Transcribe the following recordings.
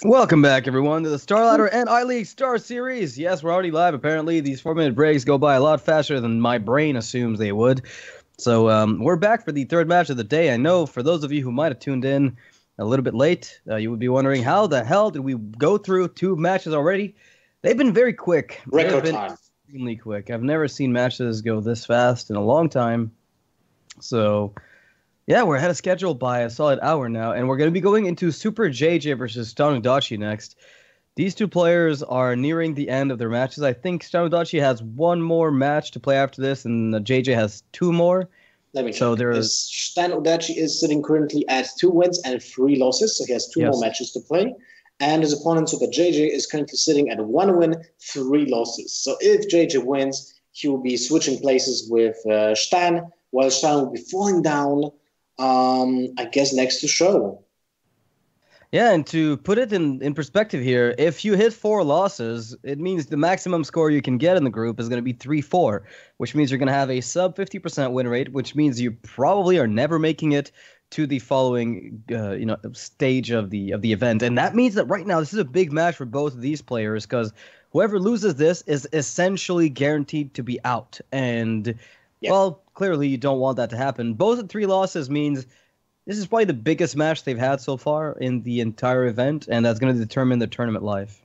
Welcome back, everyone, to the StarLadder and iLeague Star Series. Yes, we're already live. Apparently, these 4-minute breaks go by a lot faster than my brain assumes they would. So we're back for the third match of the day. I know for those of you who might have tuned in a little bit late, you would be wondering, how the hell did we go through 2 matches already? They've been very quick. Record time. Extremely quick. I've never seen matches go this fast in a long time. So... yeah, we're ahead of schedule by a solid hour now, and we're going to be going into SuperJJ versus ShtanUdachi next. These two players are nearing the end of their matches. I think ShtanUdachi has one more match to play after this, and JJ has 2 more. Let me check. ShtanUdachi is sitting currently at 2 wins and 3 losses, so he has 2 more matches to play. And his opponent, SuperJJ, is currently sitting at 1 win, 3 losses. So if JJ wins, he will be switching places with Shtan, while Shtan will be falling down, I guess, next to Show. Yeah, and to put it in perspective here, if you hit 4 losses, it means the maximum score you can get in the group is going to be 3-4, which means you're going to have a sub 50% win rate, which means you probably are never making it to the following stage of the event. And that means that right now this is a big match for both of these players, because whoever loses this is essentially guaranteed to be out. And well, clearly you don't want that to happen. Both of 3 losses means this is probably the biggest match they've had so far in the entire event, and that's going to determine the tournament life.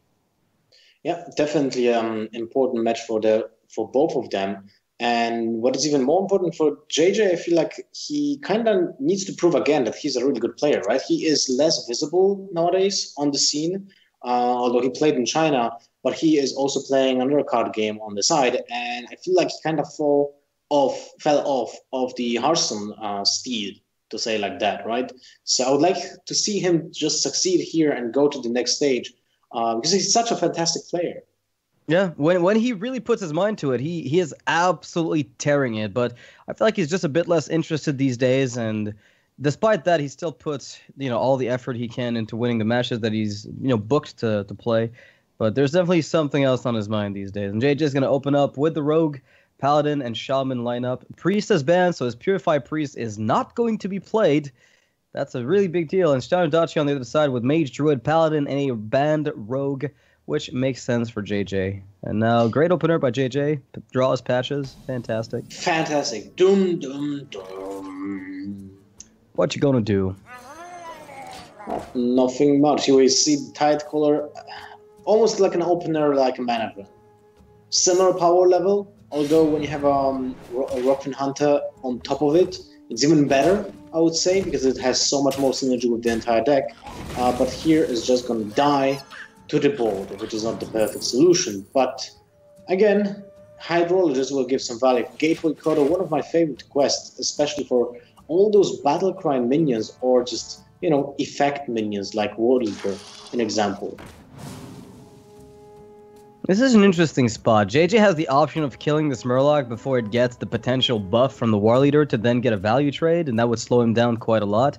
Yeah, definitely important match for both of them. And what is even more important for JJ, I feel like he kind of needs to prove again that he's a really good player, right? He is less visible nowadays on the scene, although he played in China, but he is also playing another card game on the side, and I feel like he kind of fell off of the Hearthstone steed, to say like that, right? So I would like to see him just succeed here and go to the next stage, because he's such a fantastic player. Yeah, when he really puts his mind to it, he is absolutely tearing it. But I feel like he's just a bit less interested these days, and despite that, he still puts all the effort he can into winning the matches that he's booked to play. But there's definitely something else on his mind these days, and JJ is going to open up with the Rogue, Paladin, and Shaman lineup. Priest is banned, so his Purified Priest is not going to be played. That's a really big deal. And ShtanUdachi on the other side with Mage, Druid, Paladin, and a banned Rogue, which makes sense for JJ. And now, great opener by JJ. Draws patches. Fantastic. Fantastic. Doom, doom, doom. What you gonna do? Nothing much. You will see the Tide Color, almost like an opener, like a mana drain. Similar power level, although when you have a Rockfin Hunter on top of it, it's even better, I would say, because it has so much more synergy with the entire deck. But here is just going to die to the board, which is not the perfect solution. But again, Hydrologist will give some value. Gateway Coder, one of my favorite quests, especially for all those battle cry minions or just, effect minions like War Eater, an example. This is an interesting spot. JJ has the option of killing this Murloc before it gets the potential buff from the War Leader to then get a value trade, and that would slow him down quite a lot.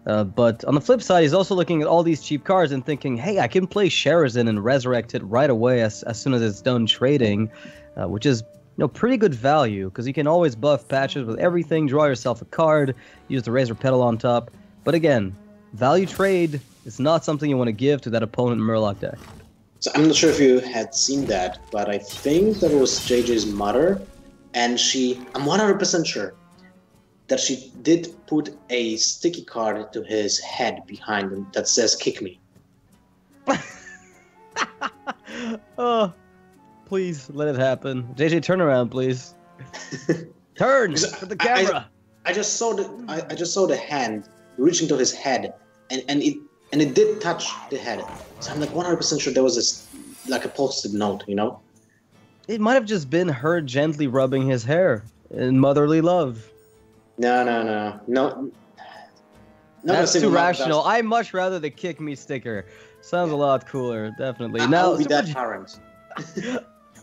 But on the flip side, he's also looking at all these cheap cards and thinking, hey, I can play Sherazin and resurrect it right away as soon as it's done trading, which is pretty good value, because you can always buff patches with everything, draw yourself a card, use the Razor Petal on top. But again, value trade is not something you want to give to that opponent Murloc deck. So I'm not sure if you had seen that, but I think that was JJ's mother, and I'm 100% sure that she did put a sticky card to his head behind him that says, "Kick me." Oh, please let it happen. JJ, turn around, please. Turn for the camera. I just saw the hand reaching to his head, and it did touch the head. So I'm like 100% sure there was like a post-it note, It might have just been her gently rubbing his hair in motherly love. No. That's too rational. I much rather the kick me sticker. Sounds a lot cooler, definitely. I'll be that parent.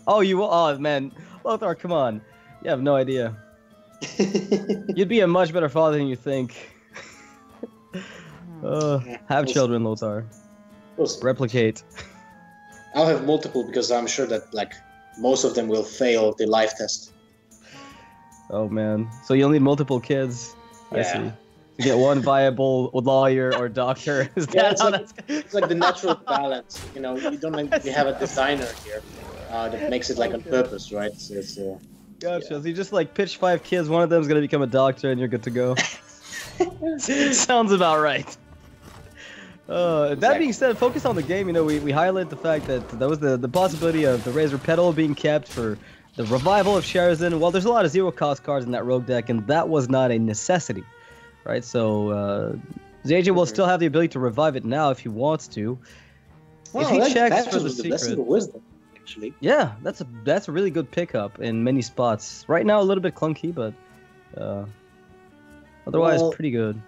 Oh, you will? Oh, man. Lothar, come on. You have no idea. You'd be a much better father than you think. Have children, Lothar. Replicate. I'll have multiple, because I'm sure that most of them will fail the life test. Oh man, so you'll need multiple kids. Yeah. I see. to get one viable lawyer or doctor. Is Yeah, that how that's... it's like the natural balance. You know, you don't like you have a designer here that makes it like on purpose, right? So it's Gotcha. yeah. So you just like pitch 5 kids, one of them's gonna become a doctor, and you're good to go. Sounds about right. That being said, focus on the game. You know, we highlight the fact that there was the possibility of the Razor Petal being kept for the revival of Sharzan. Well, there's a lot of zero-cost cards in that rogue deck, and that was not a necessity, right? So JJ will still have the ability to revive it now if he wants to. Well, if he checks for the blessing secret. of wisdom, actually. Yeah, that's a really good pickup in many spots. Right now, a little bit clunky, but otherwise pretty good.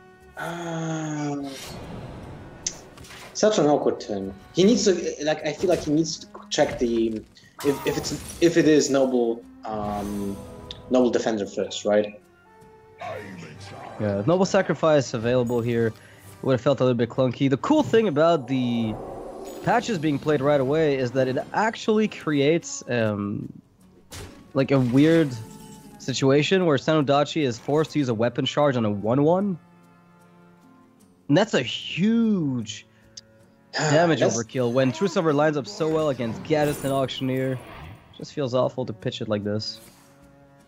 Such an awkward turn. He needs to like. I feel like he needs to check the if it is noble defender first, right? Yeah, noble sacrifice available here would have felt a little bit clunky. The cool thing about the patches being played right away is that it actually creates like a weird situation where ShtanUdachi is forced to use a weapon charge on a 1/1. And that's a huge damage overkill when True Silver lines up so well against Gaddis and Auctioneer. Just feels awful to pitch it like this.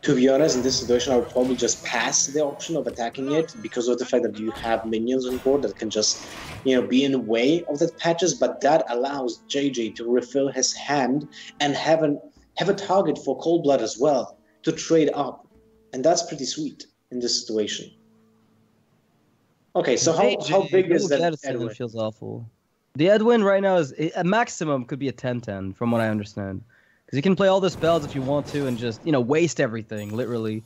To be honest, in this situation, I would probably just pass the option of attacking it because of the fact that you have minions on board that can just, you know, be in the way of the patches. But that allows JJ to refill his hand and have a target for Cold Blood as well to trade up, and that's pretty sweet in this situation. Okay, so how big is that Edwin? Feels awful. The Edwin right now is a maximum could be a 10/10 from what I understand. Because you can play all the spells if you want to and just, you know, waste everything, literally.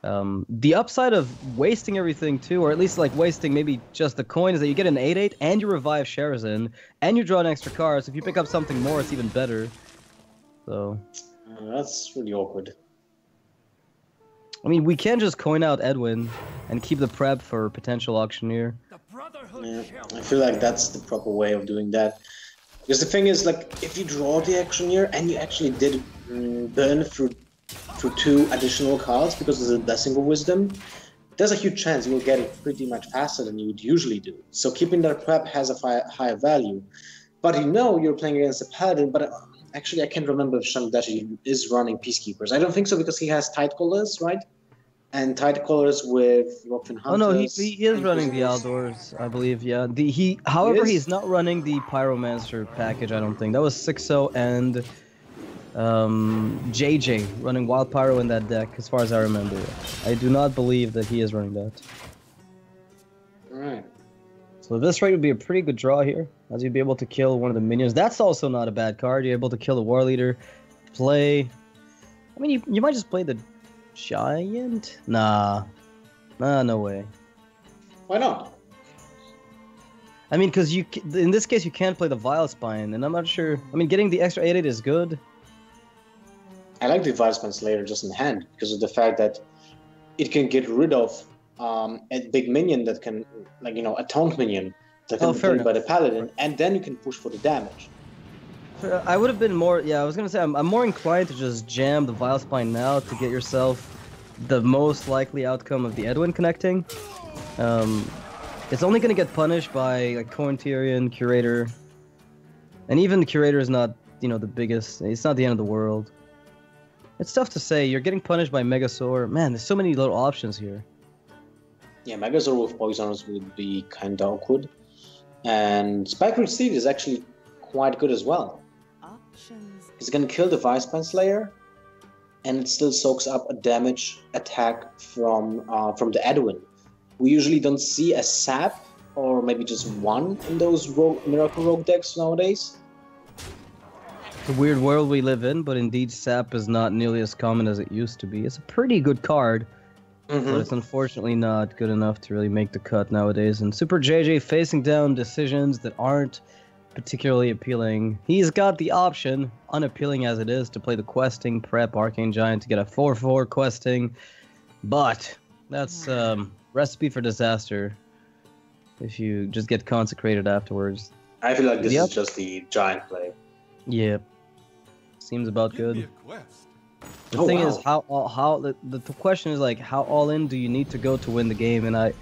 The upside of wasting everything too, or at least like wasting maybe just the coin, is that you get an 8/8 and you revive Sharzan and you draw an extra card. So if you pick up something more, it's even better. So that's really awkward. I mean, we can just coin out Edwin and keep the prep for potential Auctioneer. Yeah, I feel like that's the proper way of doing that. Because the thing is, like, if you draw the Auctioneer and you actually did burn through 2 additional cards because of the Blessing of Wisdom, there's a huge chance you will get it pretty much faster than you would usually do. So keeping that prep has a higher value. But you know you're playing against a Paladin, but actually I can't remember if ShtanUdachi is running Peacekeepers. I don't think so because he has Tight Collars, right? And Tight Collars with Rockfin Hunters. Oh no, he is running the Outdoors, I believe, yeah. However, he's not running the Pyromancer package, I don't think. That was 6-0 and JJ running Wild Pyro in that deck, as far as I remember. I do not believe that he is running that. Alright. So this rate would be a pretty good draw here, as you'd be able to kill one of the minions. That's also not a bad card. You're able to kill the War Leader, play... I mean, you might just play the Giant? Nah, no way. Why not? I mean, because in this case you can't play the Vile Spine, and I'm not sure. I mean, getting the extra 8/8 is good. I like the Vile Spine Slayer just in hand because of the fact that it can get rid of a big minion that can, like, you know, a taunt minion that can be played by the Paladin, and then you can push for the damage. I would have been more, I was going to say, I'm more inclined to just jam the Vile Spine now to get yourself the most likely outcome of the Edwin connecting. It's only going to get punished by like Corinthian, Curator, and even the Curator is not, you know, the biggest, it's not the end of the world. It's tough to say, you're getting punished by Megasaur. Man, there's so many little options here. Yeah, Megasaur with Poisoners would be kind of awkward. And Spike Seed is actually quite good as well. It's going to kill the Vile Spine Slayer, and it still soaks up a damage attack from the Edwin. We usually don't see a sap, or maybe just one in those Miracle Rogue decks nowadays. It's a weird world we live in, but indeed sap is not nearly as common as it used to be. It's a pretty good card, but it's unfortunately not good enough to really make the cut nowadays. And SuperJJ facing down decisions that aren't particularly appealing. He's got the option, unappealing as it is, to play the questing prep Arcane Giant to get a 4/4 questing, but that's recipe for disaster if you just get consecrated afterwards. I feel like this is just the Giant play. Yep. Seems about good. The thing is, the question is, like, how all in do you need to go to win the game? And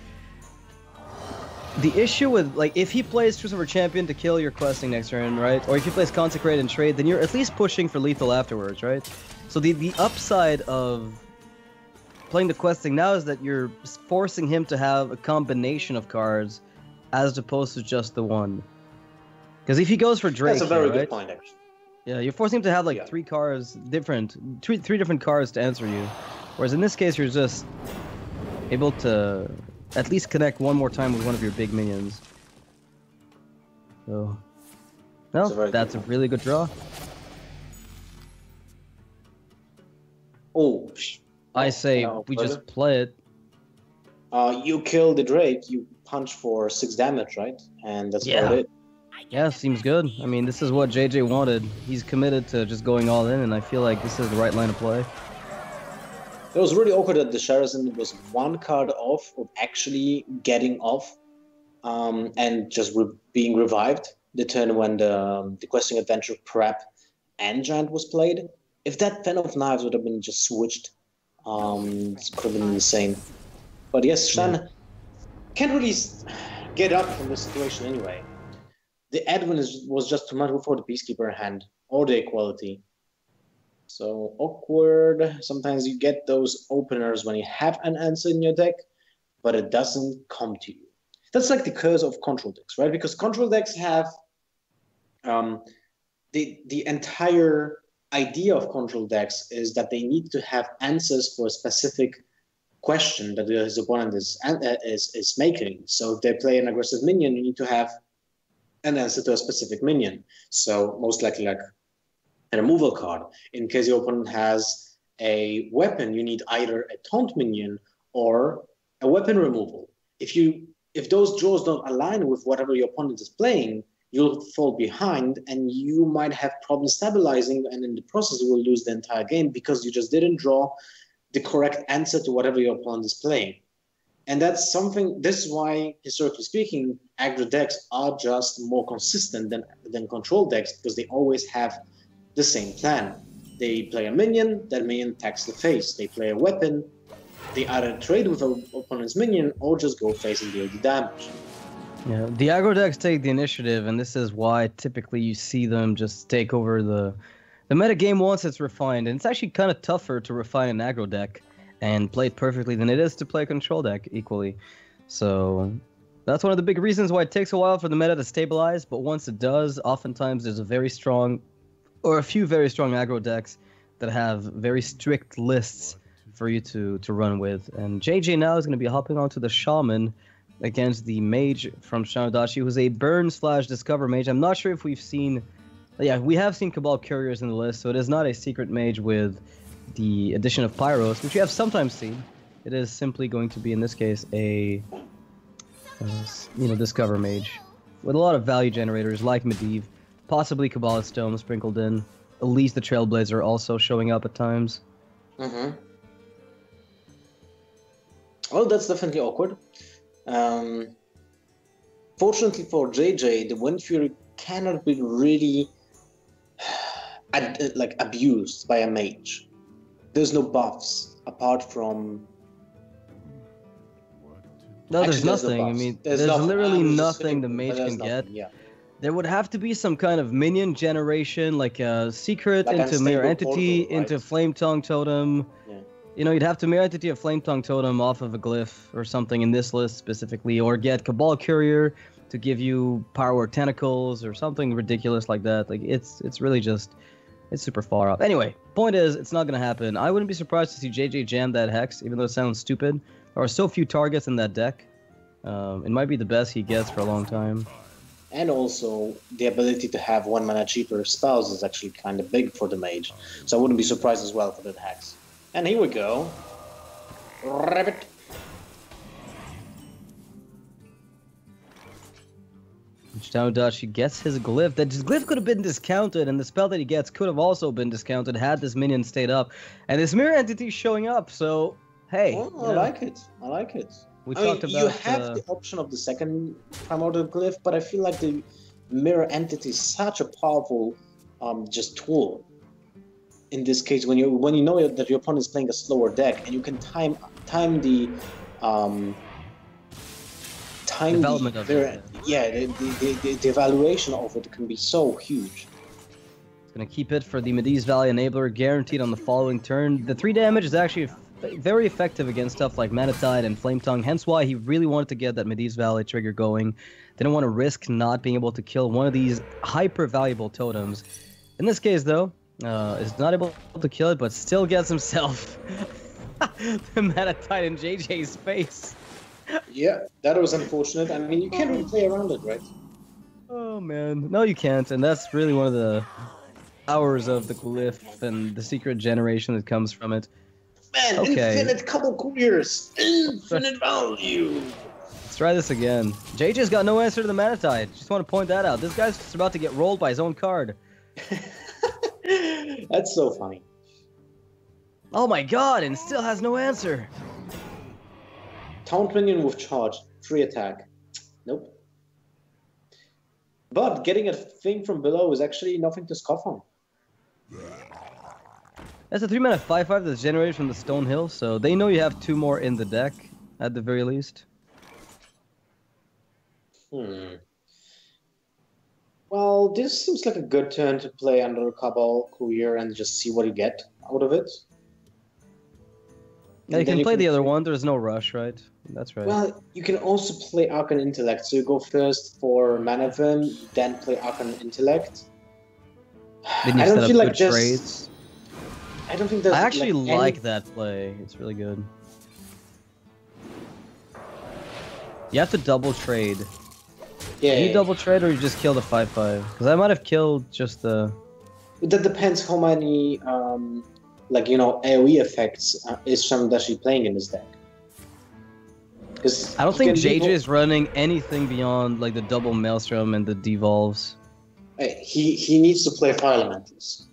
The issue with, like, if he plays True Silver Champion to kill your questing next turn, right? Or if he plays Consecrate and trade, then you're at least pushing for lethal afterwards, right? So the upside of playing the questing now is that you're forcing him to have a combination of cards as opposed to just the one. Because if he goes for Drake, that's a very right? good point, actually. Yeah, you're forcing him to have like three different cards to answer you. Whereas in this case, you're just able to at least connect one more time with one of your big minions. So, well, that's a really good draw. Oh, I say we just play it. You kill the Drake, you punch for 6 damage, right? And that's about it. Yeah, seems good. I mean, this is what JJ wanted. He's committed to just going all in, and I feel like this is the right line of play. It was really awkward that the Sharazin was 1 card off of actually getting off and just being revived the turn when the Questing Adventure Prep and Giant was played. If that Fan of Knives would have been just switched, it could have been insane. But yes, Shtan can't really get up from the situation anyway. The Edwin was just too much for the Peacekeeper hand or the Equality. So awkward. Sometimes you get those openers when you have an answer in your deck, but it doesn't come to you. That's like the curse of control decks, right? Because control decks have the entire idea of control decks is that they need to have answers for a specific question that his opponent is making. So if they play an aggressive minion, you need to have an answer to a specific minion. So most likely like a removal card. In case your opponent has a weapon, you need either a taunt minion or a weapon removal. If those draws don't align with whatever your opponent is playing, you'll fall behind and you might have problems stabilizing, and in the process you will lose the entire game because you just didn't draw the correct answer to whatever your opponent is playing. And that's something, this is why, historically speaking, aggro decks are just more consistent than control decks, because they always have the same plan. They play a minion, that minion attacks the face. They play a weapon, they either trade with an opponent's minion or just go face and deal the damage. Yeah, the aggro decks take the initiative, and this is why typically you see them just take over the meta game once it's refined. And it's actually kind of tougher to refine an aggro deck and play it perfectly than it is to play a control deck equally. So that's one of the big reasons why it takes a while for the meta to stabilize, but once it does, oftentimes there's a very strong, or a few very strong aggro decks that have very strict lists for you to run with. And JJ now is going to be hopping onto the Shaman against the Mage from ShtanUdachi, who's a burn/discover mage. I'm not sure if we've seen... Yeah, we have seen Cabal Couriers in the list, so it is not a secret mage with the addition of Pyros, which we have sometimes seen. It is simply going to be, in this case, a discover mage with a lot of value generators like Medivh, possibly Kabbalist Tome sprinkled in. At least the Trailblazer also showing up at times. Mm-hmm. Well, that's definitely awkward. Fortunately for JJ, the Wind Fury cannot be really abused by a mage. There's no buffs apart from... No, there's nothing. I mean, there's literally nothing the mage can get. Yeah. There would have to be some kind of minion generation, like a secret Like into Mirror unstable Entity, portal, right? into Flame Tongue Totem. Yeah. You know, you'd have to Mirror Entity a Flame Tongue Totem off of a glyph or something in this list specifically, or get Cabal Courier to give you Power Tentacles or something ridiculous like that. Like, it's really just... It's super far off. Anyway, point is, it's not going to happen. I wouldn't be surprised to see JJ jam that Hex, even though it sounds stupid. There are so few targets in that deck. It might be the best he gets for a long time. And also, the ability to have 1 mana cheaper spells is actually kind of big for the mage. So I wouldn't be surprised as well for that Hex. And here we go. Rabbit. ShtanUdachi gets his glyph. That his glyph could have been discounted, and the spell that he gets could have also been discounted had this minion stayed up. And this mirror entity showing up, so hey. Well, I like it. I like it. We talked about... You have the option of the second primordial glyph, but I feel like the mirror entity is such a powerful just tool. In this case, when you know that your opponent is playing a slower deck, and you can time tiny development of it. Yeah, the evaluation of it can be so huge. It's going to keep it for the Medivh Valley Enabler, guaranteed on the following turn. The 3 damage is actually very effective against stuff like Mana Tide and Flame Tongue, hence why he really wanted to get that Medivh Valley trigger going. Didn't want to risk not being able to kill one of these hyper-valuable totems. In this case, though, is not able to kill it, but still gets himself the Mana Tide in JJ's face. Yeah, that was unfortunate. I mean, you can't really play around it, right? Oh, man. No, you can't, and that's really one of the powers of the glyph and the secret generation that comes from it. Man, okay. Infinite couple couriers, infinite value. Let's try this again. JJ's got no answer to the Mana Tide. Just want to point that out. This guy's just about to get rolled by his own card. That's so funny. Oh my god, and still has no answer. Taunt minion with charge, 3 attack. Nope. But getting a thing from below is actually nothing to scoff on. That's a 3-mana 5/5 that's generated from the Stone Hill, so they know you have 2 more in the deck, at the very least. Well, this seems like a good turn to play under a Cabal Courier and just see what you get out of it. Yeah, you can play the other one, there's no rush, right? That's right. Well, you can also play Arcane Intellect, so you go first for Mana Vim, then play Arcane Intellect. Then you set up good trades. I don't think there's I actually like that play. It's really good. You have to double trade. Yeah. Do you double trade or you just kill the 5/5? Because I might have killed just the... That depends how many, AoE effects is ShtanUdachi playing in this deck. I don't think JJ is running anything beyond like the double Maelstrom and the devolves. He needs to play Fire Elementals.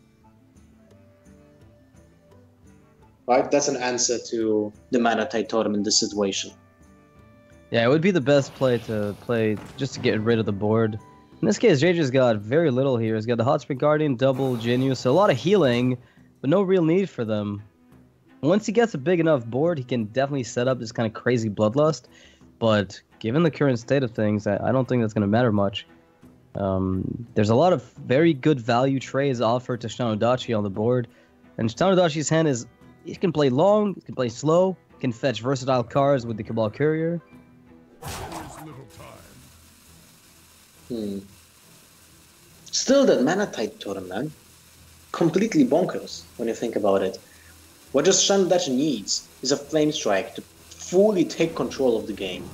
Right? That's an answer to the Mana Tide Totem in this situation. Yeah, it would be the best play to play just to get rid of the board. In this case, JJ's got very little here. He's got the Hot Spring Guardian, double Genius, so a lot of healing, but no real need for them. Once he gets a big enough board, he can definitely set up this kind of crazy Bloodlust, but given the current state of things, I don't think that's going to matter much. There's a lot of very good value trades offered to ShtanUdachi on the board, and ShtanUdachi's hand is, he can play long, he can play slow, he can fetch versatile cards with the Cabal Courier. Still, that Mana Tide Totem, man. Completely bonkers when you think about it. What just ShtanUdachi needs is a Flame Strike to fully take control of the game.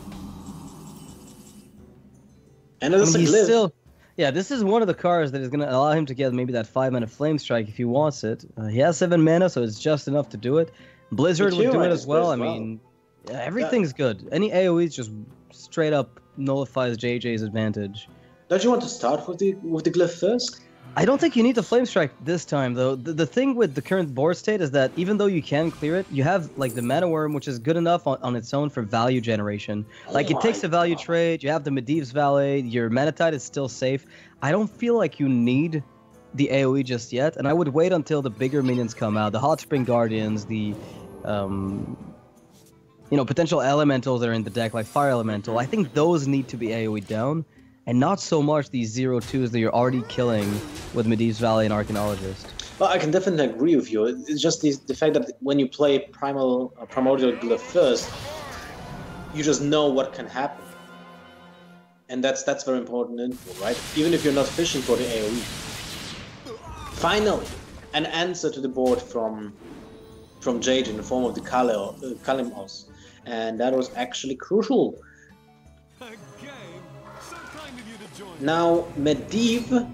And it's still, yeah, this is one of the cards that is going to allow him to get maybe that 5-mana Flame Strike if he wants it. He has 7 mana, so it's just enough to do it. Blizzard would do it as well. I mean, yeah, everything's good. Any AoEs just straight up nullifies JJ's advantage. Don't you want to start with the glyph first? I don't think you need the Flame Strike this time, though. The thing with the current board state is that even though you can clear it, you have like the Mana Worm, which is good enough on its own for value generation. Like it takes a value trade, you have the Medivh Valley, your Mana Tide is still safe. I don't feel like you need the AoE just yet, and I would wait until the bigger minions come out, the Hot Spring Guardians, the potential elementals that are in the deck, like Fire Elemental. I think those need to be AoE down, and not so much these 0-2s that you're already killing with Medivh Valley and Archaeologist. Well, I can definitely agree with you. It's just the fact that when you play Primordial Glyph first, you just know what can happen. And that's very important info, right? Even if you're not fishing for the AoE. Finally, an answer to the board from Jade in the form of the Kalimos. And that was actually crucial. Now, Medivh,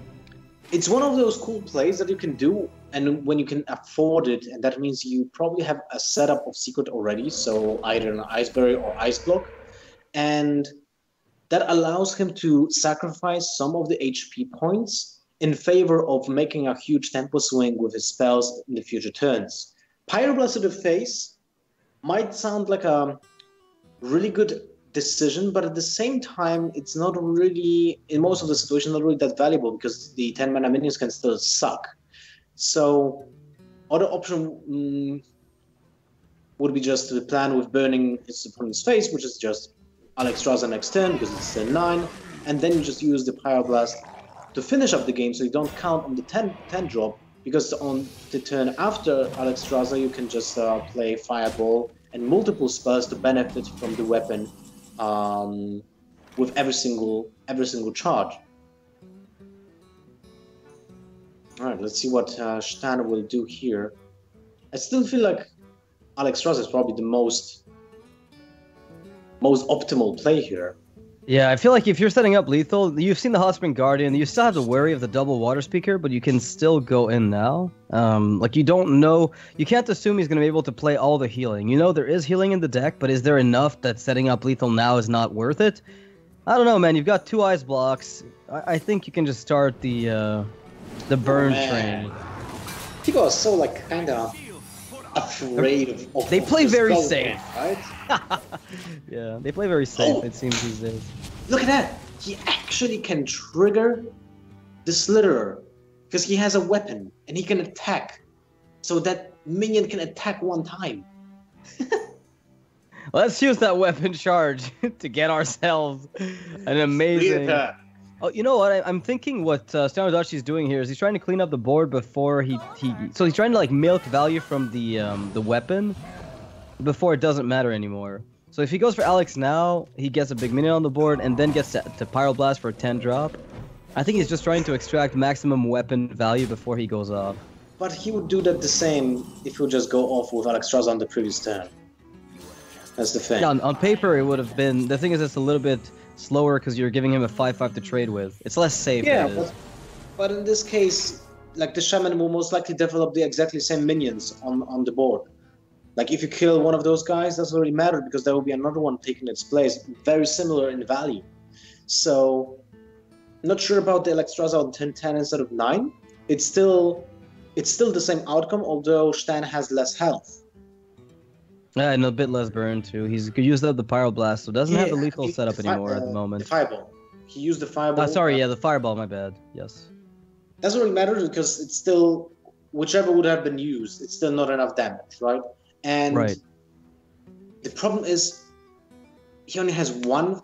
it's one of those cool plays that you can do, and when you can afford it, and that means you probably have a setup of Secret already, so either an Iceberry or Ice Block, and that allows him to sacrifice some of the HP points in favor of making a huge tempo swing with his spells in the future turns. Pyroblast to the face might sound like a really good decision, but at the same time, it's not really, in most of the situations, not really that valuable because the 10 mana minions can still suck. So, other option would be just to plan with burning his opponent's face, which is just Alexstrasza next turn because it's turn 9, and then you just use the Pyroblast to finish up the game so you don't count on the 10 drop, because on the turn after Alexstrasza you can just play Fireball and multiple spells to benefit from the weapon with every single charge. Alright, let's see what Shtan will do here. I still feel like Alexstrasza is probably the most optimal play here. Yeah, I feel like if you're setting up lethal, you've seen the Hot Spring Guardian, you still have to worry of the double Water Speaker, but you can still go in now. Like, you don't know, you can't assume he's going to be able to play all the healing. You know there is healing in the deck, but is there enough that setting up lethal now is not worth it? I don't know, man. You've got 2 ice blocks. I think you can just start the burn train. People are so, like, kind of afraid of they play very safe, right? Yeah, they play very safe, it seems these days. Look at that! He actually can trigger the Slitterer because he has a weapon and he can attack, so that minion can attack 1 time. Let's use that weapon charge to get ourselves an amazing... Oh, you know what? I'm thinking what ShtanUdachi is doing here is he's trying to clean up the board before so he's trying to like milk value from the weapon before it doesn't matter anymore. So if he goes for Alex now, he gets a big minion on the board and then gets to Pyroblast for a 10 drop. I think he's just trying to extract maximum weapon value before he goes off. But he would do that the same if he would just go off with Alexstrasza on the previous turn. That's the thing. Yeah, on paper it would have been... The thing is, it's a little bit slower because you're giving him a 5/5 to trade with. It's less safe. Yeah, but in this case, like, the Shaman will most likely develop the exactly same minions on the board. Like, if you kill one of those guys, doesn't really matter because there will be another one taking its place, very similar in value. So, not sure about the Alexstrasza on 10-10 instead of 9. It's still the same outcome, although Shtan has less health. Yeah, and a bit less burn too. He's used up the Pyroblast, so doesn't have the lethal setup anymore at the moment. The Fireball. He used the Fireball. Sorry, yeah, the Fireball, my bad. Yes. Doesn't really matter because it's still, whichever would have been used, it's still not enough damage, right? And the problem is, he only has 1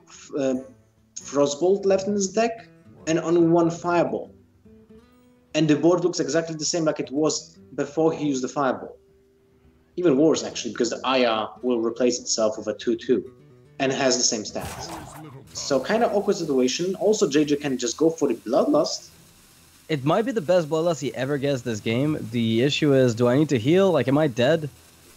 Frostbolt left in his deck and only 1 Fireball. And the board looks exactly the same like it was before he used the Fireball. Even worse, actually, because the Aya will replace itself with a 2/2 and has the same stats. So, kind of awkward situation. Also, JJ can just go for the Bloodlust. It might be the best Bloodlust he ever gets this game. The issue is, do I need to heal? Like, am I dead?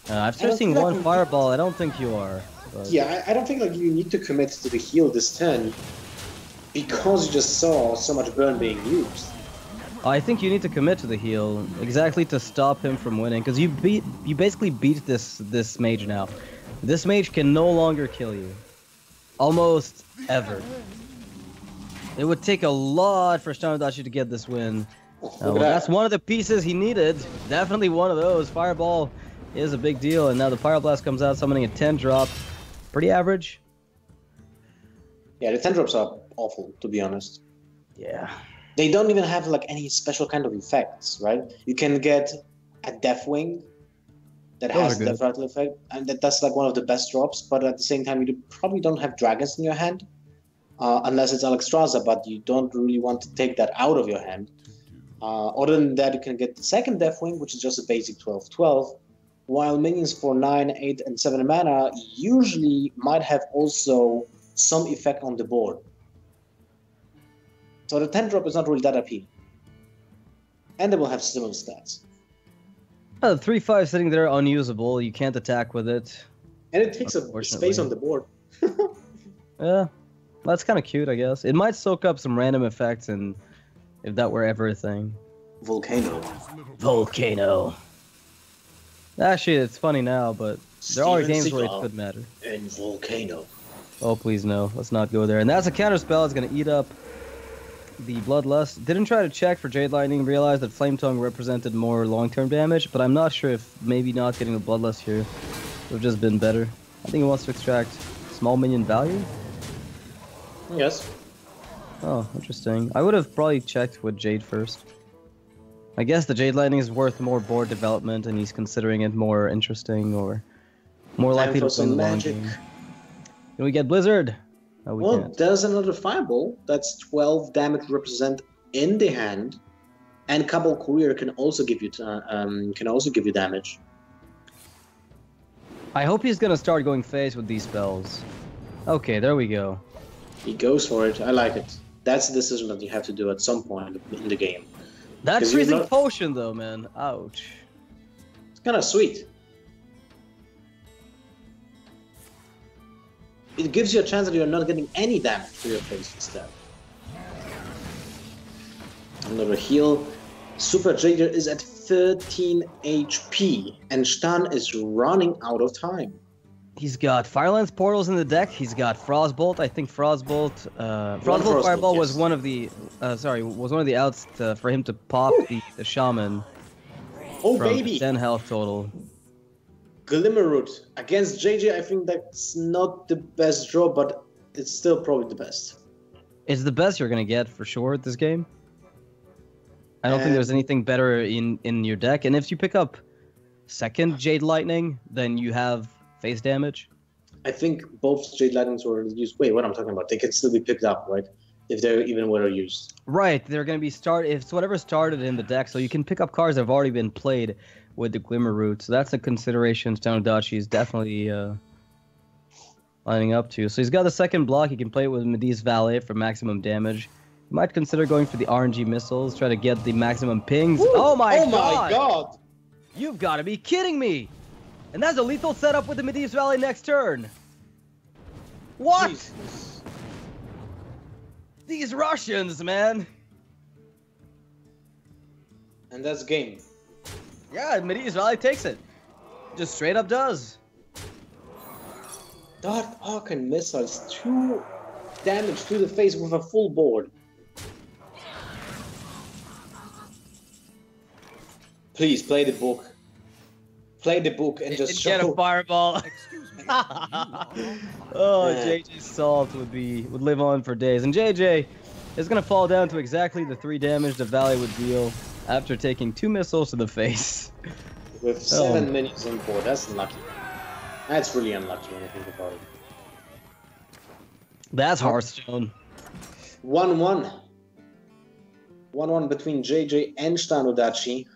After seeing 1 Fireball, I don't think you are. But... Yeah, I don't think like you need to commit to the heal this turn because you just saw so much burn being used. I think you need to commit to the heal exactly to stop him from winning, because you basically beat this mage now. This mage can no longer kill you, almost ever. It would take a lot for ShtanUdachi to get this win. Well, that's one of the pieces he needed. Definitely one of those. Fireball is a big deal, and now the Pyroblast comes out, summoning a 10 drop. Pretty average. Yeah, the 10 drops are awful, to be honest. Yeah. They don't even have like any special kind of effects, right? You can get a Deathwing that has a Death Rattle effect, and that's like one of the best drops, but at the same time, you probably don't have dragons in your hand, unless it's Alexstrasza, but you don't really want to take that out of your hand. Other than that, you can get the second Deathwing, which is just a basic 12/12, while minions for 9, 8, and 7 mana usually might have also some effect on the board. So the 10 drop is not really that appealing. And they will have similar stats. The 3/5 sitting there unusable, you can't attack with it. And it takes a space on the board. Yeah, that's kind of cute, I guess. It might soak up some random effects, and if that were ever a thing. Volcano. Actually, it's funny now, but there are games where it could matter. And Volcano. Oh, please no. Let's not go there. And that's a counter spell. It's going to eat up the Bloodlust. Didn't try to check for Jade Lightning. Realized that Flame Tongue represented more long-term damage, but I'm not sure if maybe not getting the Bloodlust here would have just been better. I think it wants to extract small minion value. Yes. Oh, interesting. I would have probably checked with Jade first. I guess the Jade Lightning is worth more board development, and he's considering it more interesting or more likely to win the long game. Can we get Blizzard? No, we Well, can't. there's another fireball. That's 12 damage represent in the hand, and Cabal Courier can also give you damage. I hope he's gonna start going face with these spells. Okay, there we go. He goes for it. I like it. That's a decision that you have to do at some point in the game. That 'Cause you're freezing not- potion, though, man. Ouch. It's kind of sweet. It gives you a chance that you're not getting any damage to your face instead. Another heal. SuperJJ is at 13 HP, and Shtan is running out of time. He's got Firelance portals in the deck. He's got Frostbolt. I think Frostbolt Frostbolt, Fireball was yes. one of the outs for him to pop the Shaman Oh from baby! 10 health total. Glimmerroot against JJ. I think that's not the best draw, but it's still probably the best. It's the best you're gonna get for sure at this game. I don't think there's anything better in your deck. And if you pick up second Jade Lightning, then you have face damage. I think both Jade Lightnings were used. Wait, what I'm talking about? They can still be picked up, right? If they even were used. Right, they're going to be if it's whatever started in the deck, so you can pick up cards that have already been played with the Glimmerroot. So that's a consideration ShtanUdachi is definitely lining up to. So he's got the second block. He can play it with Medee's Valet for maximum damage. You might consider going for the RNG missiles, try to get the maximum pings. Ooh, oh my my god! You've got to be kidding me! And that's a lethal setup with the Medee's Valet next turn. What? Jesus. These Russians, man. And that's game. Yeah, Medee's Valet takes it. Just straight up does. Dark Arcane Missiles, 2 damage to the face with a full board. Please play the book. Play the book and just Get show. a fireball. Oh, JJ Salt would live on for days. And JJ is gonna fall down to exactly the 3 damage the Valet would deal after taking 2 missiles to the face. With 7 minions on board, that's unlucky. That's really unlucky when I think about it. That's Hearthstone. 1-1. 1-1 between JJ and ShtanUdachi.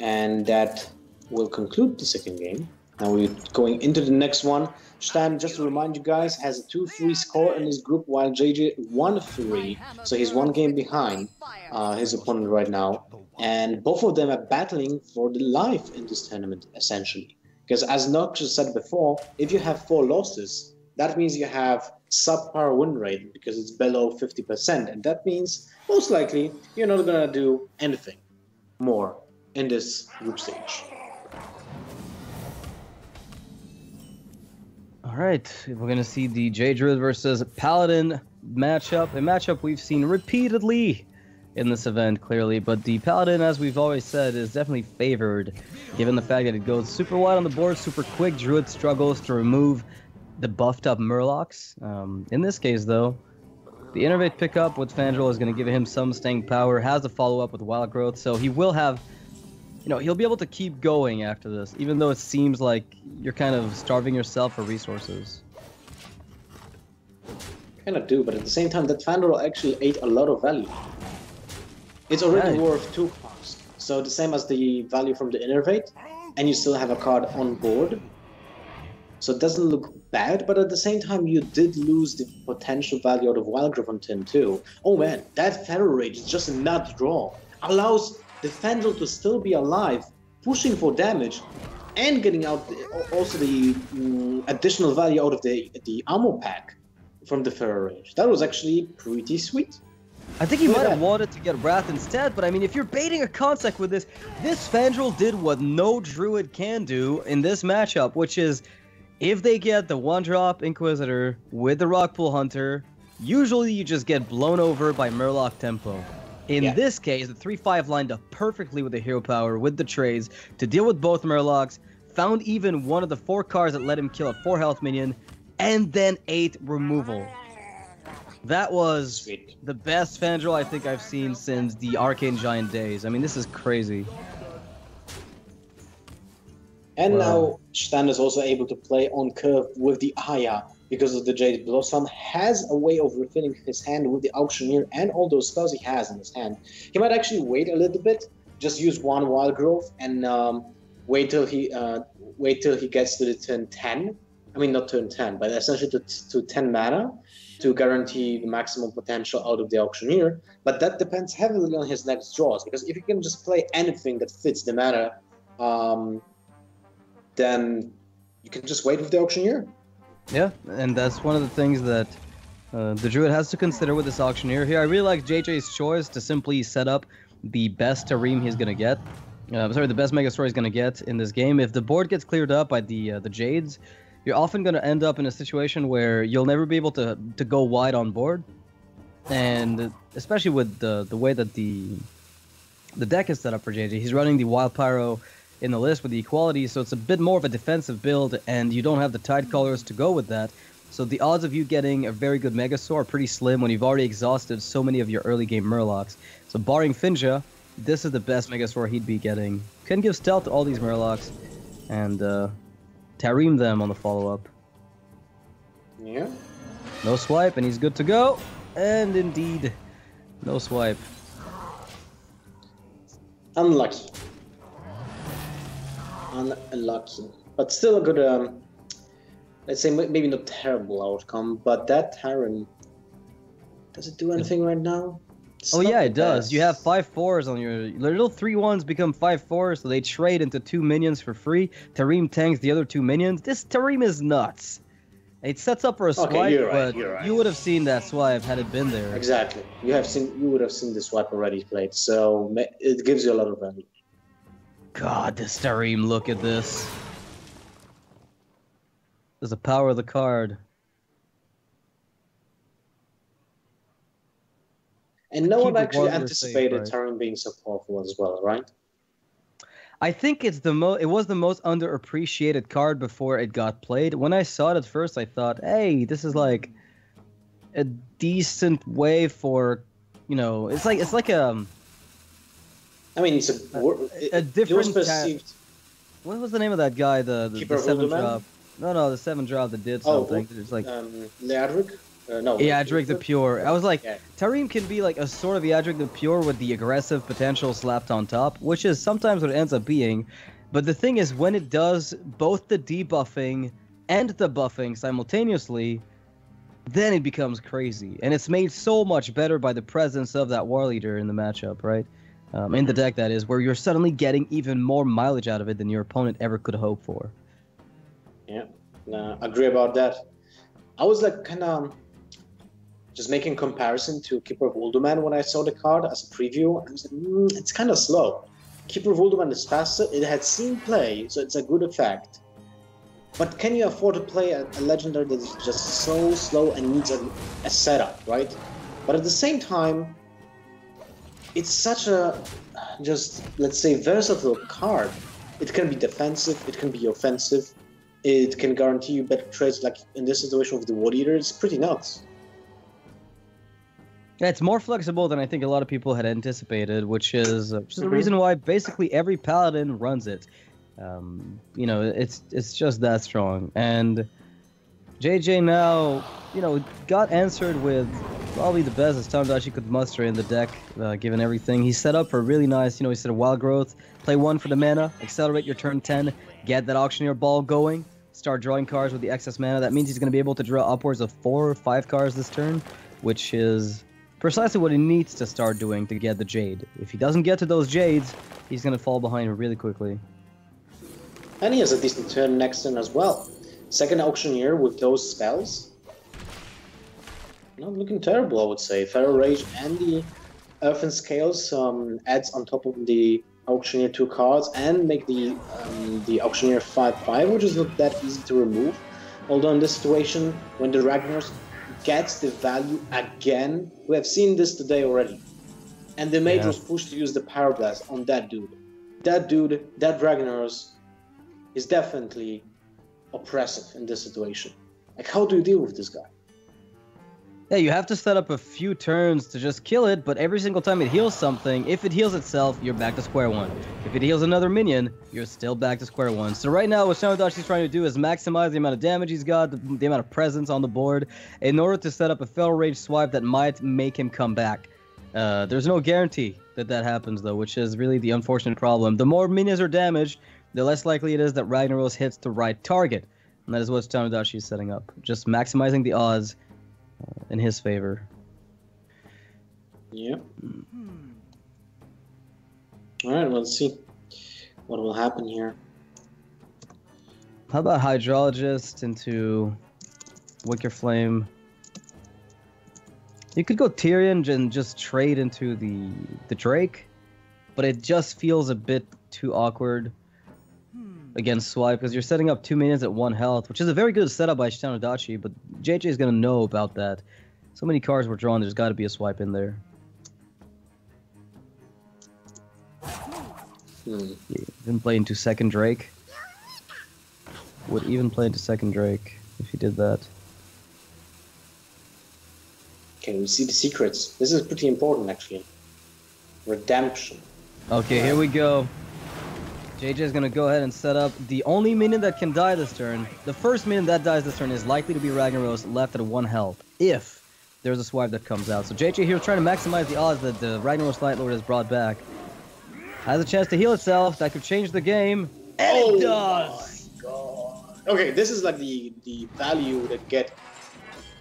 And that will conclude the second game. Now we're going into the next one. Shtan, just to remind you guys, has a 2-3 score in his group, while JJ 1-3. So he's 1 game behind his opponent right now. And both of them are battling for the life in this tournament, essentially. Because as Noxious said before, if you have 4 losses, that means you have subpar win rate because it's below 50%. And that means, most likely, you're not going to do anything more in this group stage. All right, we're gonna see the Druid versus Paladin matchup. A matchup we've seen repeatedly in this event, clearly. But the Paladin, as we've always said, is definitely favored, given the fact that it goes super wide on the board, super quick. Druid struggles to remove the buffed up Murlocs. In this case, though, the Innervate pickup with Fandral is going to give him some staying power, has the follow-up with Wild Growth, so he will have, he'll be able to keep going after this, even though it seems like you're kind of starving yourself for resources. Kind of do, but at the same time, that Fandral actually ate a lot of value. It's already worth 2 cards, so the same as the value from the Innervate, and you still have a card on board. So it doesn't look bad, but at the same time, you did lose the potential value out of Wild Growth on turn 2. Oh man, that Feral Rage is just a nut draw. Allows the Fandral to still be alive, pushing for damage, and getting out also the additional value out of the ammo pack from the Feral Rage. That was actually pretty sweet. I think he might have wanted to get Wrath instead, but I mean, if you're baiting a Consec with this Fandral did what no Druid can do in this matchup, which is, if they get the 1-drop Inquisitor with the Rockpool Hunter, usually you just get blown over by Murloc Tempo. In this case, the 3-5 lined up perfectly with the hero power, with the trades, to deal with both Murlocs, found even one of the 4 cards that let him kill a 4 health minion, and then 8 removal. That was the best Fandral I think I've seen since the Arcane Giant days. I mean, this is crazy. And Wow. now Shtan is also able to play on curve with the Aya because of the Jade Blossom, has a way of refilling his hand with the Auctioneer and all those spells he has in his hand. He might actually wait a little bit, just use one Wild Growth and wait till he gets to the turn 10. I mean, not turn 10, but essentially to 10 mana to guarantee the maximum potential out of the Auctioneer. But that depends heavily on his next draws, because if he can just play anything that fits the mana, then you can just wait with the Auctioneer. Yeah, and that's one of the things that the Druid has to consider with this Auctioneer here. I really like JJ's choice to simply set up the best Tarim he's going to get. The best Megastore he's going to get in this game. If the board gets cleared up by the Jades, you're often going to end up in a situation where you'll never be able to go wide on board. And especially with the way that the deck is set up for JJ, he's running the Wild Pyro in the list with the equality, so it's a bit more of a defensive build, and you don't have the Tide Colors to go with that. So the odds of you getting a very good Megastore are pretty slim when you've already exhausted so many of your early game Murlocs. So barring Finja, this is the best Megastore he'd be getting. Can give stealth to all these Murlocs, and Tarim them on the follow-up. Yeah. No swipe, and he's good to go. And indeed, no swipe. Unlucky. Unlucky. But still a good, let's say maybe not terrible outcome, but that Tarim, does it do anything right now? Oh yeah, it does. You have 5/4s on your little 3/1s become 5/4s, so they trade into 2 minions for free. Tarim tanks the other 2 minions. This Tarim is nuts. It sets up for a swipe, but you would have seen that swipe had it been there. Exactly. You would have seen the swipe already played, so it gives you a lot of value. God, this Tarim, look at this. There's the power of the card. And no one actually Warrior anticipated safe, right? Tarim being so powerful as well, right? I think it's it was the most underappreciated card before it got played. When I saw it at first, I thought, hey, this is like a decent way for, it's like a. I mean, it's a different perceived. What was the name of that guy? The 7 drop. No, the 7 drop that did something. It's like Leadric? No. Eadric the Pure. I was like, yeah. Tarim can be like a sort of Eadric the Pure with the aggressive potential slapped on top, which is sometimes what it ends up being. But the thing is, when it does both the debuffing and the buffing simultaneously, then it becomes crazy. And it's made so much better by the presence of that War Leader in the matchup, right? In the deck, that is, where you're suddenly getting even more mileage out of it than your opponent ever could hope for. Yeah, agree about that. I was like kind of just making comparison to Keeper of Ulduman when I saw the card as a preview. I was like, it's kind of slow. Keeper of Ulduman is faster. It had seen play, so it's a good effect. But can you afford to play a legendary that is just so slow and needs a setup, right? But at the same time, it's such a, just, let's say, versatile card. It can be defensive, it can be offensive, it can guarantee you better trades, like in this situation with the War Eater. It's pretty nuts. Yeah, it's more flexible than I think a lot of people had anticipated, which is the reason why basically every Paladin runs it. It's just that strong. And JJ now, got answered with probably the best that ShtanUdachi could muster in the deck, given everything. He's set up for really nice, he said a Wild Growth, play 1 for the mana, accelerate your turn 10, get that Auctioneer ball going, start drawing cards with the excess mana. That means he's going to be able to draw upwards of 4 or 5 cards this turn, which is precisely what he needs to start doing to get the Jade. If he doesn't get to those Jades, he's going to fall behind really quickly. And he has a decent turn next turn as well. Second Auctioneer with those spells. Not looking terrible, I would say. Feral Rage and the Earthen Scales adds on top of the Auctioneer 2 cards and make the Auctioneer 5/5, which is not that easy to remove. Although in this situation, when the Ragnar's gets the value again, we have seen this today already. And the Mage was pushed to use the Power Blast on that dude. That Ragnar's is definitely oppressive in this situation. Like, how do you deal with this guy? Yeah, you have to set up a few turns to just kill it, but every single time it heals something, if it heals itself, you're back to square one. If it heals another minion, you're still back to square one. So right now, what ShtanUdachi is trying to do is maximize the amount of damage he's got, the amount of presence on the board, in order to set up a Feral Rage swipe that might make him come back. There's no guarantee that that happens, though, which is really the unfortunate problem. The more minions are damaged, the less likely it is that Ragnaros hits the right target. And that is what ShtanUdachi is setting up. Just maximizing the odds in his favor. Yep. Alright, let's see what will happen here. How about Hydrologist into Wicker Flame? You could go Tyrion and just trade into the Drake, but it just feels a bit too awkward against Swipe, because you're setting up 2 minions at 1 health, which is a very good setup by ShtanUdachi, but JJ is going to know about that. So many cards were drawn, there's got to be a Swipe in there. Even play into second Drake. Would even play into second Drake if he did that. Okay, we see the secrets. This is pretty important, actually. Redemption. Okay, here we go. JJ is going to go ahead and set up the only minion that can die this turn. The first minion that dies this turn is likely to be Ragnaros, left at 1 health, if there's a swipe that comes out. So JJ here is trying to maximize the odds that the Ragnaros Light Lord is brought back. Has a chance to heal itself. That could change the game. And it does! My God. Okay, this is like the value that get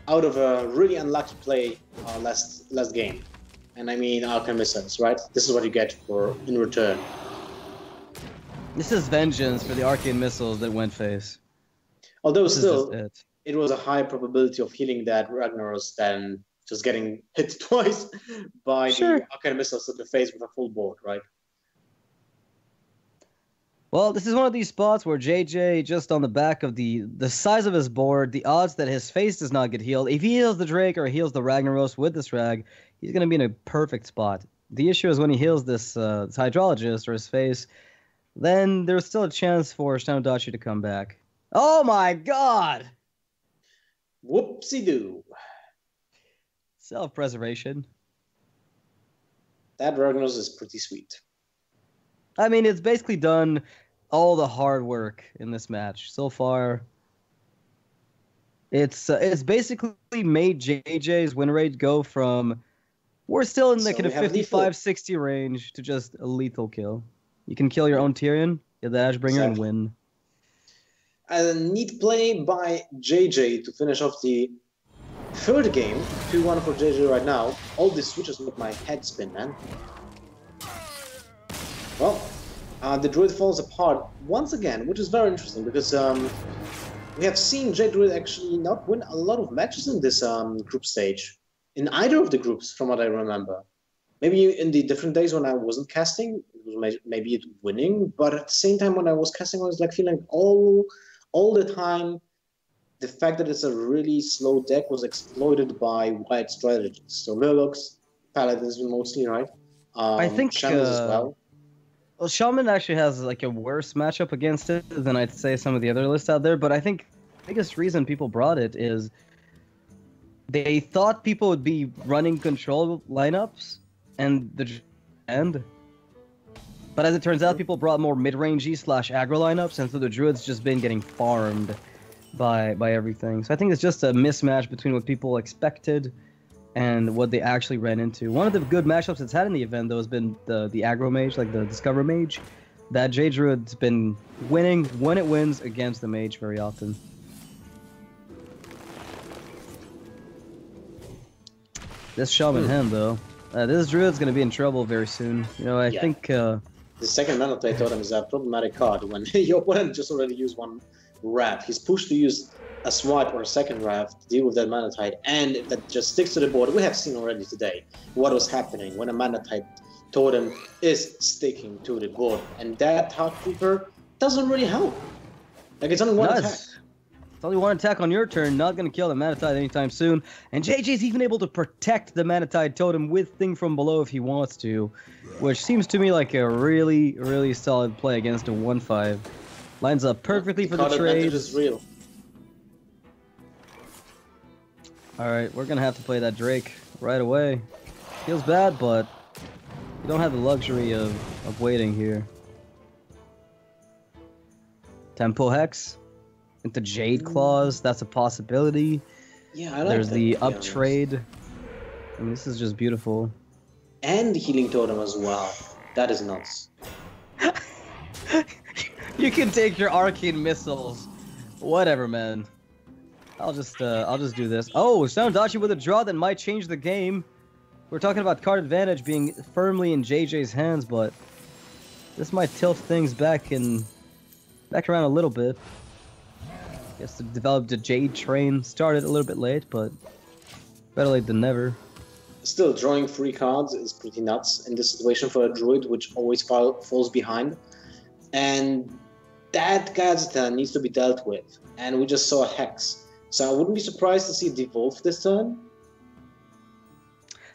out of a really unlucky play last game. And I mean Arcane Missiles, right? This is what you get in return. This is vengeance for the Arcane Missiles that went face. Although still, it was a high probability of healing that Ragnaros than just getting hit twice by the Arcane Missiles to the face with a full board, right? Well, this is one of these spots where JJ, just on the back of the size of his board, the odds that his face does not get healed, if he heals the Drake or heals the Ragnaros with this Rag, he's going to be in a perfect spot. The issue is when he heals this Hydrologist or his face, then there's still a chance for ShtanUdachi to come back. Oh my God! Whoopsie-doo. Self-preservation. That Ragnaros is pretty sweet. I mean, it's basically done all the hard work in this match so far. It's basically made JJ's win rate go from we're still in like in a 55-60 range to just a lethal kill. You can kill your own Tyrion, get the Ashbringer, and win. A neat play by JJ to finish off the third game. 2-1 for JJ right now. All these switches make my head spin, man. Well, the Druid falls apart once again, which is very interesting because we have seen Druid actually not win a lot of matches in this group stage, in either of the groups, from what I remember. Maybe in the different days when I wasn't casting, it was maybe it winning, but at the same time when I was casting, I was like feeling all the time the fact that it's a really slow deck was exploited by white strategies. So Murlocs, Paladins mostly, right? I think Shamans as well. Well, Shaman actually has like a worse matchup against it than I'd say some of the other lists out there, but I think the biggest reason people brought it is they thought people would be running control lineups but as it turns out, people brought more mid-rangey / aggro lineups, and so the Druid's just been getting farmed by everything. So I think it's just a mismatch between what people expected and what they actually ran into. One of the good matchups it's had in the event, though, has been the aggro mage, like the Discover Mage. That J Druid's been winning when it wins against the mage very often. This Shaman hand, though. This Druid's going to be in trouble very soon. You know, I think... the second Mana Tide Totem is a problematic card when your opponent just already used one Wrath. He's pushed to use a swipe or a second Wrath to deal with that Mana Tide, and if that just sticks to the board, we have seen already today what was happening when a Mana Tide Totem is sticking to the board, and that Heart Creeper doesn't really help. Like, it's only one attack. It's only one attack on your turn, not going to kill the Mana Tide anytime soon, and JJ's even able to protect the Mana Tide Totem with Thing from Below if he wants to, which seems to me like a really, really solid play against a 1/5. Lines up perfectly for the trade. Is real. Alright, we're gonna have to play that Drake right away. Feels bad, but you don't have the luxury of waiting here. Tempo Hex into Jade Claws, that's a possibility. Yeah, I like There's that, the to be up honest. trade. I mean, this is just beautiful. And Healing Totem as well. That is nuts. You can take your arcane missiles. Whatever, man. I'll just do this. Oh, ShtanUdachi with a draw that might change the game. We're talking about card advantage being firmly in JJ's hands, but this might tilt things back around a little bit. Guess to develop the Jade train started a little bit late, but better late than never. Still, drawing 3 cards is pretty nuts in this situation for a Druid, which always falls behind. And that Gadgeton needs to be dealt with. And we just saw a Hex. So I wouldn't be surprised to see it devolve this turn.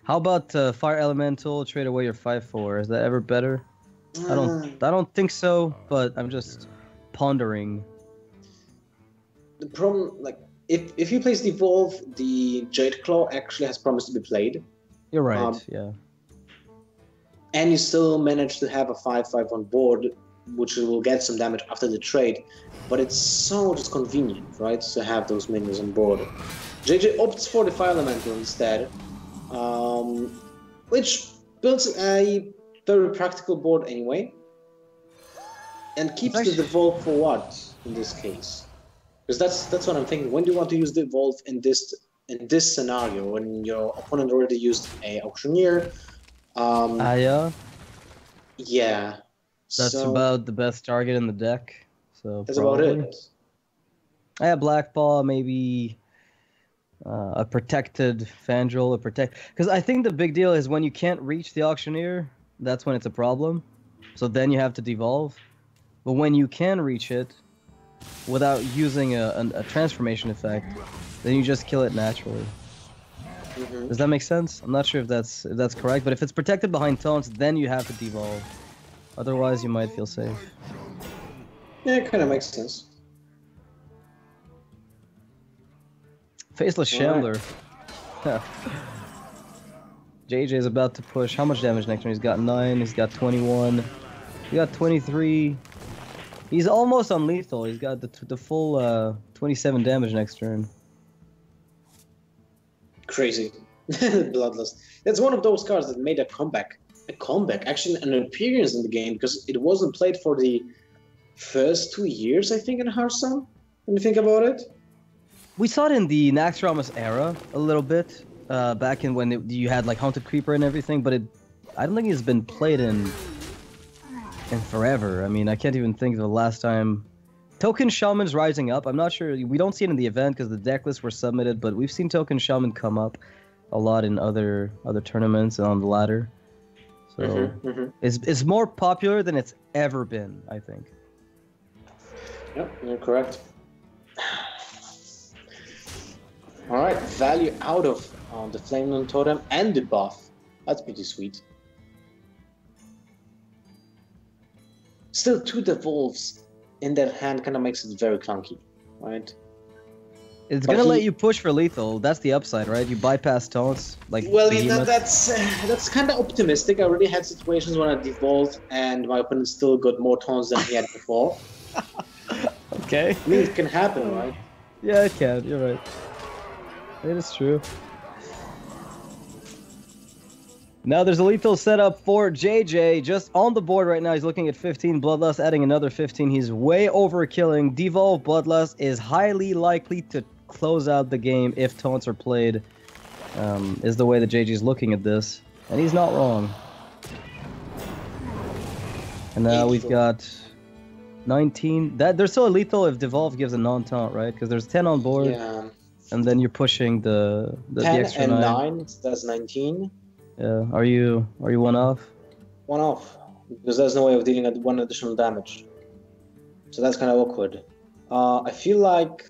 How about Fire Elemental, trade away your 5/4? Is that ever better? I don't think so, but I'm just pondering. The problem, like, if you place Devolve, the Jade Claw actually has promised to be played. You're right, yeah. And you still manage to have a 5/5 on board, which will get some damage after the trade. But it's so just convenient, right, to have those minions on board. JJ opts for the Fire Elemental instead, which builds a very practical board anyway, and keeps the Devolve for what in this case? Because that's what I'm thinking. When do you want to use Devolve in this scenario, when your opponent already used a Auctioneer? Yeah. Yeah. That's about the best target in the deck. So that's about it. I have Blackball, maybe a protected Fandral, because I think the big deal is when you can't reach the Auctioneer, that's when it's a problem. So then you have to devolve. But when you can reach it without using a transformation effect, then you just kill it naturally. Mm-hmm. Does that make sense? I'm not sure if that's correct, but if it's protected behind taunts, then you have to devolve. Otherwise, you might feel safe. Yeah, it kind of makes sense. Faceless Shambler. JJ is about to push. How much damage next turn? He's got 9, he's got 21, he got 23. He's almost unlethal. He's got the full 27 damage next turn. Crazy. Bloodlust. That's one of those cards that made a comeback. Actually an appearance in the game, because it wasn't played for the first 2 years, I think, in Hearthstone, when you think about it. We saw it in the Naxxramas era a little bit, back in when you had like Haunted Creeper and everything, but I don't think it's been played in forever. I mean, I can't even think of the last time. Token Shaman's rising up. I'm not sure. We don't see it in the event because the deck lists were submitted, but we've seen Token Shaman come up a lot in other tournaments and on the ladder. So it's more popular than it's ever been, I think. Yep, you're correct. Alright, value out of the Flame Totem and the buff. That's pretty sweet. Still, 2 Devolves in that hand kind of makes it very clunky, right? It's gonna let you push for lethal. That's the upside, right? You bypass taunts, like. Well, that's kind of optimistic. I already had situations when I devolved and my opponent still got more taunts than he had before. Okay. I mean, it can happen, right? Yeah, it can. You're right. It is true. Now there's a lethal setup for JJ. Just on the board right now, he's looking at 15. Bloodlust adding another 15. He's way overkilling. Devolve Bloodlust is highly likely to close out the game if taunts are played, is the way that JJ is looking at this. And he's not wrong. And now we've got 19. There's still a lethal if Devolve gives a non-taunt, right? Because there's 10 on board. Yeah. And then you're pushing the 10 extra and 9. 9, that's 19. Yeah. Are you one off? One off, because there's no way of dealing at 1 additional damage. So that's kind of awkward. I feel like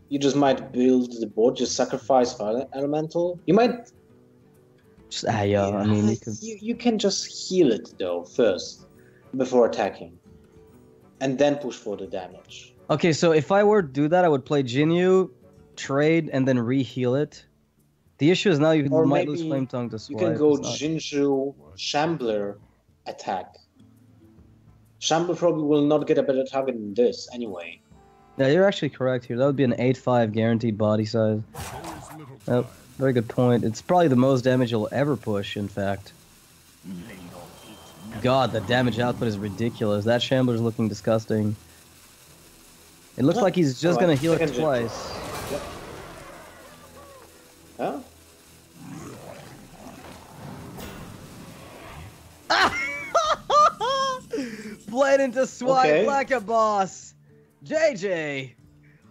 you just might build the board, just sacrifice Fire Elemental. You might... Just, yeah, I mean, you could... You can just heal it, though, first, before attacking. And then push for the damage. Okay, so if I were to do that, I would play Jinyu, trade, and then re-heal it. The issue is now you Or might lose maybe Flame Tongue to you swipe. can go It's not- Jinju Shambler attack. Shambler probably will not get a better target than this anyway. Yeah, you're actually correct here. That would be an 8-5 guaranteed body size. Yep, very good point. It's probably the most damage you'll ever push, in fact. God, the damage output is ridiculous. That Shambler's looking disgusting. It looks like he's just gonna heal it Second twice. Yep. Huh? Blade into swipe Okay. like a boss. JJ,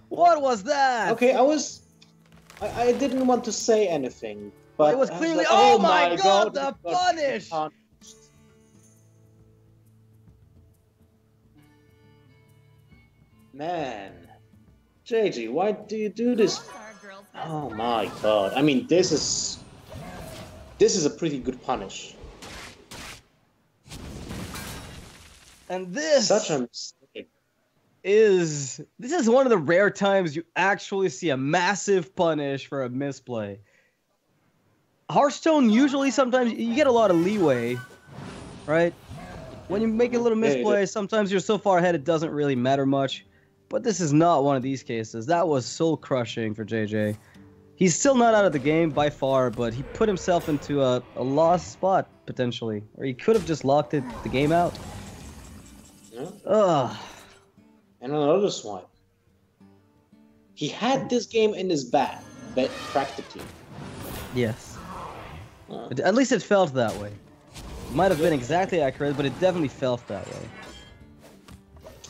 what was that? Okay, I didn't want to say anything, but It was I clearly. like, Oh my God! The he got punish. punished. Man, JJ, why do you do this? Oh my God! I mean, this is a pretty good punish. And this Such a mistake. this is one of the rare times you actually see a massive punish for a misplay. Hearthstone usually sometimes you get a lot of leeway, right? When you make a little Yeah, you misplay, sometimes you're so far ahead it doesn't really matter much. But this is not one of these cases. That was soul crushing for JJ. He's still not out of the game by far, but he put himself into a lost spot potentially, or he could have just locked the game out. Yeah. Ugh. And another swipe. He had this game in his bag, practically. Yes. At least it felt that way. It might have been exactly accurate, but it definitely felt that way.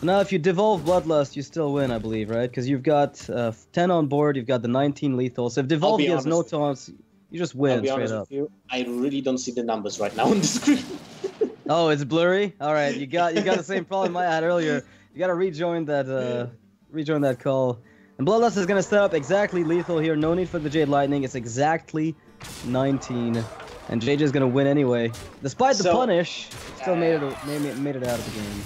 Now, if you devolve Bloodlust, you still win, I believe, right? Because you've got 10 on board, you've got the 19 lethal. So if devolve has no taunts, you just win straight up. With you, I really don't see the numbers right now on the screen. Oh, it's blurry. All right, you got the same problem I had earlier. You got to rejoin that call. And Bloodlust is gonna set up exactly lethal here. No need for the Jade Lightning. It's exactly 19, and JJ's gonna win anyway. Despite the punish, still made it out of the game.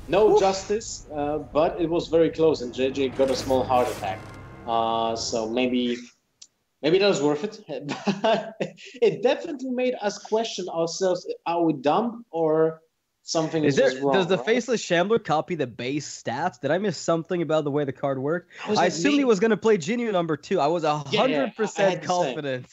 No justice, but it was very close, and JJ got a small heart attack. So maybe that was worth it. It definitely made us question ourselves: are we dumb or something is wrong? Does the right? Faceless Shambler copy the base stats? Did I miss something about the way the card worked? I assumed maybe- he was gonna play Jinyu number 2. I was 100% confident.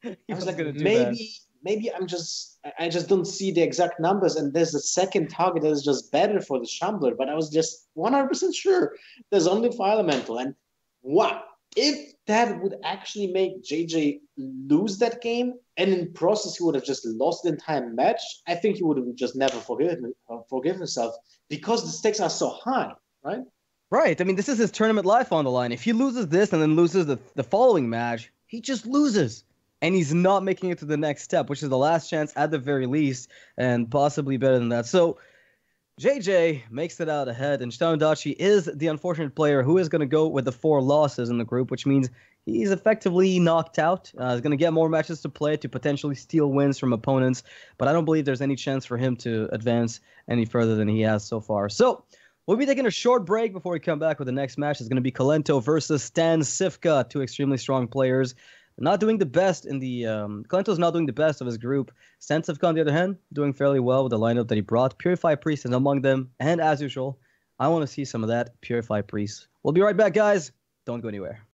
I was like, maybe I just don't see the exact numbers, and there's a second target that is just better for the Shambler, but I was just 100% sure there's only Fire Elemental. And wow, if that would actually make JJ lose that game, and in process he would have just lost the entire match, I think he would have just never forgive himself, because the stakes are so high, right? Right. I mean, this is his tournament life on the line. If he loses this and then loses the following match, he just loses. And he's not making it to the next step, which is the last chance at the very least, and possibly better than that. So JJ makes it out ahead, and ShtanUdachi is the unfortunate player who is going to go with the 4 losses in the group, which means he's effectively knocked out. He's going to get more matches to play to potentially steal wins from opponents, but I don't believe there's any chance for him to advance any further than he has so far. So we'll be taking a short break before we come back with the next match. It's going to be Kolento versus Stan Sivka, 2 extremely strong players. Not doing the best in the Kolento's not doing the best of his group. Stan Sivka, on the other hand, doing fairly well with the lineup that he brought. Purify Priest is among them, and as usual, I want to see some of that Purify Priest. We'll be right back, guys. Don't go anywhere.